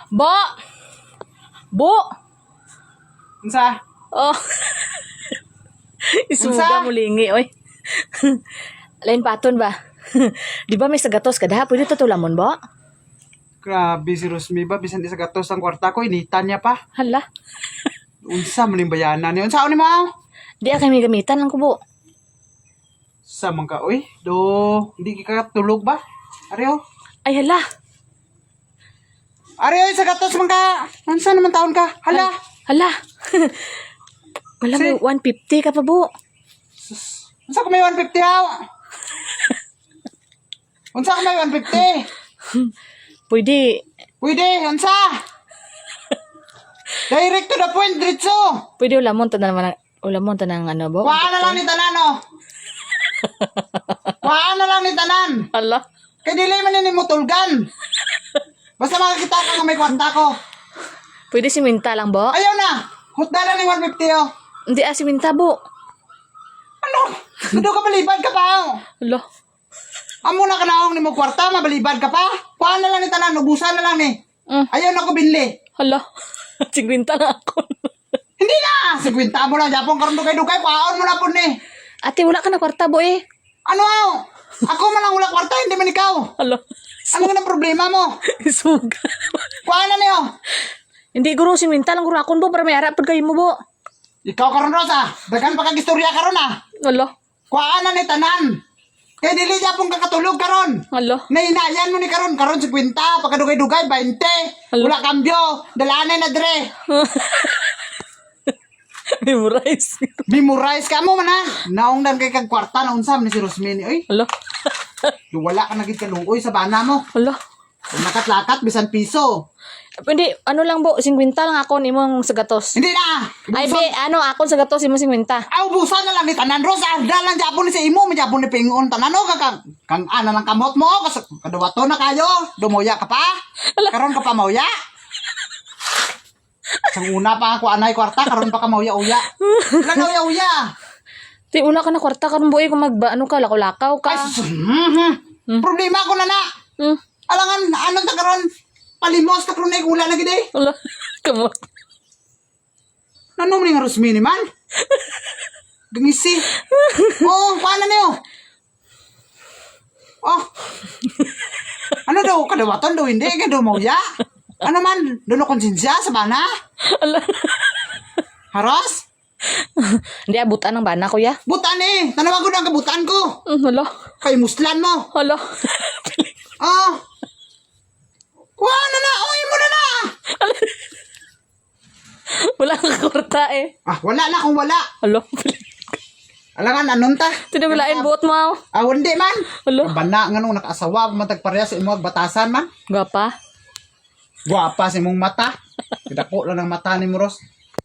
Bo! Bo! Unsa? Oh. Isuga mo lingi, oy. Lain paton ba? Di ba may sagatos kada? Pwede to tulamon, Bo? Grabe si Rosmi ba, bisan isa gatos ang kwarta ko, initan niya pa. Hala. Unsa maling bayanan ni? Unsa ni mo? Di kami gamitan lang ko, Bo. Sa man ka, oy. Hindi ka tulog ba? Areo? Ay, hala. Areo, sa gatos man ka. Unsa naman taon ka? Hala. Hala. Wala may 150 ka pa, Bo. Unsa ko may 150 haw? Unsa ko may 150? Pwede. Pwede, unsa? Direct to the point, diretso. Pwede ulamon to ng ano, Bo? Kuhaan na lang ni tanan, oh. Kuhaan na lang ni tanan. Hala. Kaya dili man ni mutulgan. Basta makakita ka nga may kwarta ko. Pwede siminta lang, Bo? Ayaw na. Hutda na ni 150, oh. Hindi siminta, Bo. Ano? Gusto ka balibad ka pa, oh. Hala. Amo na kanaong ni mo kwarta, mabalibad ka pa. Kuhaan na lang ni tanan, ubusan na lang ni. Ayaw na ko binli. Hala. 50 na ako. Hindi na. 50 mo lang, Japon karon dugay-dugay, kuhaan mo na po ni. Ate, wala ka na kwarta, Bo, eh. Ano, oh? Ako man lang wala kwarta, hindi man ikaw. Hala. Ano nga ang problema mo? Isuga. Kuhaan na niyo. Hindi, guro, siminta lang guro akon, Bo, para may harap pag kayo mo, Bo. Ikaw karon Rosa, dagan pa kag istorya karon ah. Hala. Kuhaan na ni tanan. Kaya dili Japon kakatulog karon. Hala. Nainayan mo ni karon 50, pagkadugay-dugay 20. Alo. Wala kambyo, dalanay na dire. Memorize. Memorize ka mo man ha. Naungdan kay kag kwarta na unsam ni si Rosmini oy. Hala. Wala ka nagit kaluoy sa bana mo. Hala. Nakat-lakat bisan piso. Hindi, ano lang, Bo, 50 lang ako imong sagatos. Hindi na. Ay, be, ano, akon sagatos imong 50. Aw busan na lang ni tanan Rosa. Dalan Japon ni sa imo, may Japon ni pingon tanan o kang ana lang kamot mo kas kadawato na kayo. Dumoya ka pa. Karon ka pa mauya. Sang una pa ako anay kwarta karon pa ka mauya-uya. Lan uya-uya. Di, wala ka na kwarta karon, Bo, kung ano ka, lakaw-lakaw ka. Ay, problema ko na na. Alangan, anong ta karon? Palimos ka karon ay ula na gid eh. Hala. Come on. Nanong ni nga Rosmini man? Gangisi. Oh, paano niyo? Oh. Ano daw? Kadawaton daw hindi. Kaya daw mauya. Ano man? Doon konsensya sa bana? Hala. Haros? Hindi, abutan ng bana, kuya. Butan eh. Tanawan ko na ang kabutan ko. Hala. Kay muslan mo. Hala. Oh. Kuha na na. Uy mo na na. Wala kang kwarta, eh. Ah, wala na kung wala. Hala. Alangan, anong ta? Tinagulain buot mo. Ah, hindi man. Hala. Bana nga nung nakaasawa, matagpareha sa imong batasan man. Gapa. Guwapa sa imong mata. Kidako lang ng mata ni Moros.